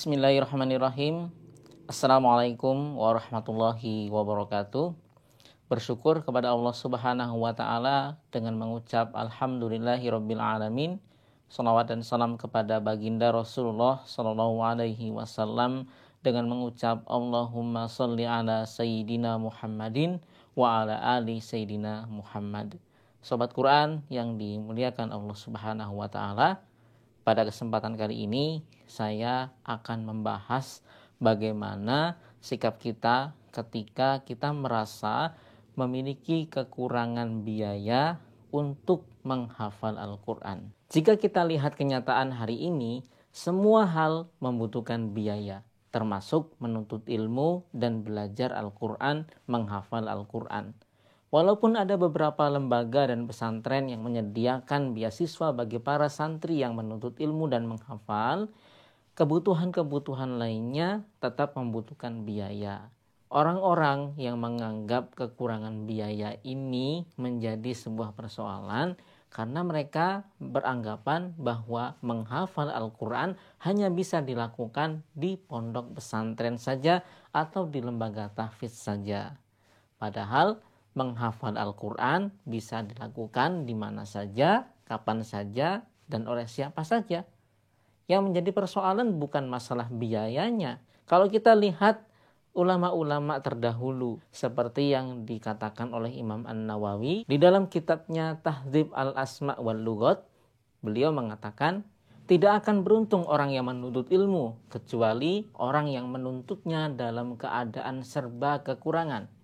Bismillahirrahmanirrahim. Assalamualaikum warahmatullahi wabarakatuh. Bersyukur kepada Allah Subhanahu wa taala dengan mengucap alhamdulillahirabbil alamin. Shalawat dan salam kepada baginda Rasulullah sallallahu alaihi wasallam dengan mengucap Allahumma shalli ala sayyidina Muhammadin wa ala ali sayyidina Muhammad. Sobat Quran yang dimuliakan Allah Subhanahu wa taala, pada kesempatan kali ini saya akan membahas bagaimana sikap kita ketika kita merasa memiliki kekurangan biaya untuk menghafal Al-Quran. Jika kita lihat kenyataan hari ini, semua hal membutuhkan biaya, termasuk menuntut ilmu dan belajar Al-Quran, menghafal Al-Quran. Walaupun ada beberapa lembaga dan pesantren yang menyediakan beasiswa bagi para santri yang menuntut ilmu dan menghafal, kebutuhan-kebutuhan lainnya tetap membutuhkan biaya. Orang-orang yang menganggap kekurangan biaya ini menjadi sebuah persoalan karena mereka beranggapan bahwa menghafal Al-Quran hanya bisa dilakukan di pondok pesantren saja atau di lembaga tahfidz saja. Padahal menghafal Al-Quran bisa dilakukan di mana saja, kapan saja, dan oleh siapa saja. Yang menjadi persoalan bukan masalah biayanya. Kalau kita lihat ulama-ulama terdahulu, seperti yang dikatakan oleh Imam An-Nawawi di dalam kitabnya Tahdzib al-Asma' wal Lughat, beliau mengatakan, tidak akan beruntung orang yang menuntut ilmu, kecuali orang yang menuntutnya dalam keadaan serba kekurangan.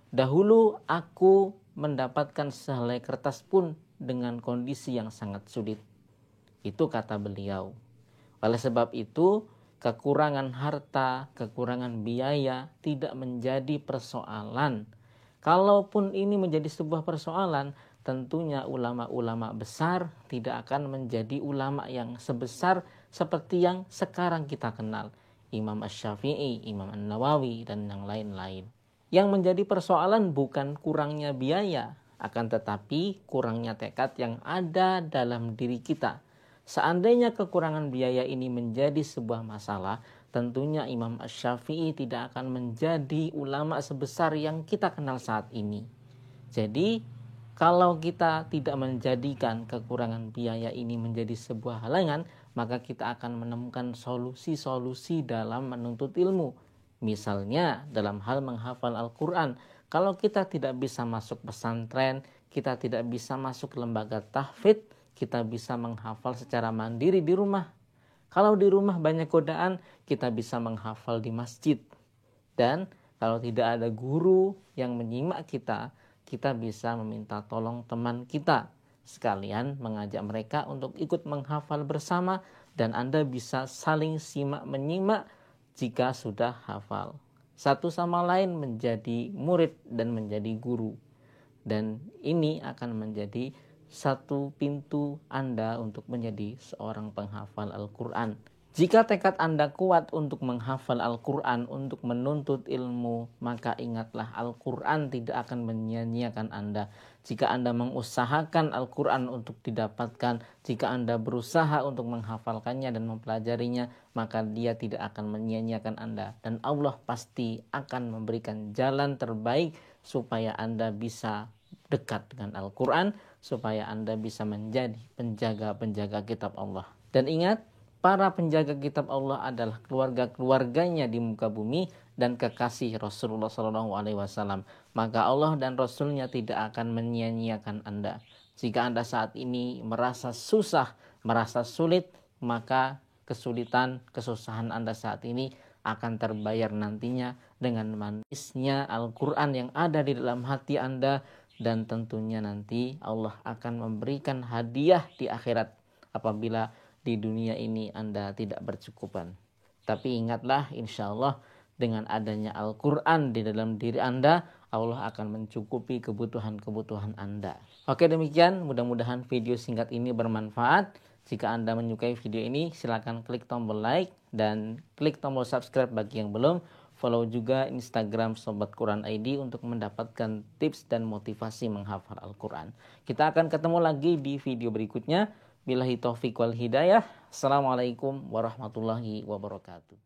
Dahulu aku mendapatkan sehelai kertas pun dengan kondisi yang sangat sulit. Itu kata beliau. Oleh sebab itu, kekurangan harta, kekurangan biaya tidak menjadi persoalan. Kalaupun ini menjadi sebuah persoalan, tentunya ulama-ulama besar tidak akan menjadi ulama yang sebesar seperti yang sekarang kita kenal. Imam Asy-Syafi'i, Imam An-Nawawi, dan yang lain-lain. Yang menjadi persoalan bukan kurangnya biaya, akan tetapi kurangnya tekad yang ada dalam diri kita. Seandainya kekurangan biaya ini menjadi sebuah masalah, tentunya Imam Asy-Syafi'i tidak akan menjadi ulama sebesar yang kita kenal saat ini. Jadi, kalau kita tidak menjadikan kekurangan biaya ini menjadi sebuah halangan, maka kita akan menemukan solusi-solusi dalam menuntut ilmu. Misalnya dalam hal menghafal Al-Quran, kalau kita tidak bisa masuk pesantren, kita tidak bisa masuk lembaga tahfidz, kita bisa menghafal secara mandiri di rumah. Kalau di rumah banyak godaan, kita bisa menghafal di masjid. Dan kalau tidak ada guru yang menyimak kita, kita bisa meminta tolong teman kita. Sekalian mengajak mereka untuk ikut menghafal bersama, dan Anda bisa saling simak menyimak jika sudah hafal. Satu sama lain menjadi murid dan menjadi guru. Dan ini akan menjadi satu pintu Anda untuk menjadi seorang penghafal Al-Quran. Jika tekad Anda kuat untuk menghafal Al-Quran, untuk menuntut ilmu, maka ingatlah Al-Quran tidak akan menyia-nyiakan Anda. Jika Anda mengusahakan Al-Quran untuk didapatkan, jika Anda berusaha untuk menghafalkannya dan mempelajarinya, maka dia tidak akan menyia-nyiakan Anda. Dan Allah pasti akan memberikan jalan terbaik supaya Anda bisa dekat dengan Al-Quran, supaya Anda bisa menjadi penjaga-penjaga kitab Allah. Dan ingat, para penjaga kitab Allah adalah keluarga-keluarganya di muka bumi dan kekasih Rasulullah SAW. Maka Allah dan Rasulnya tidak akan menyia-nyiakan Anda. Jika Anda saat ini merasa susah, merasa sulit, maka kesulitan, kesusahan Anda saat ini akan terbayar nantinya dengan manisnya Al-Quran yang ada di dalam hati Anda. Dan tentunya nanti Allah akan memberikan hadiah di akhirat apabila di dunia ini Anda tidak bercukupan. Tapi ingatlah, insya Allah dengan adanya Al-Quran di dalam diri Anda, Allah akan mencukupi kebutuhan-kebutuhan Anda. Oke, demikian, mudah-mudahan video singkat ini bermanfaat. Jika Anda menyukai video ini, silakan klik tombol like dan klik tombol subscribe bagi yang belum. Follow juga Instagram Sobat Quran ID untuk mendapatkan tips dan motivasi menghafal Al-Quran. Kita akan ketemu lagi di video berikutnya. Billahi taufiq wal hidayah. Assalamualaikum warahmatullahi wabarakatuh.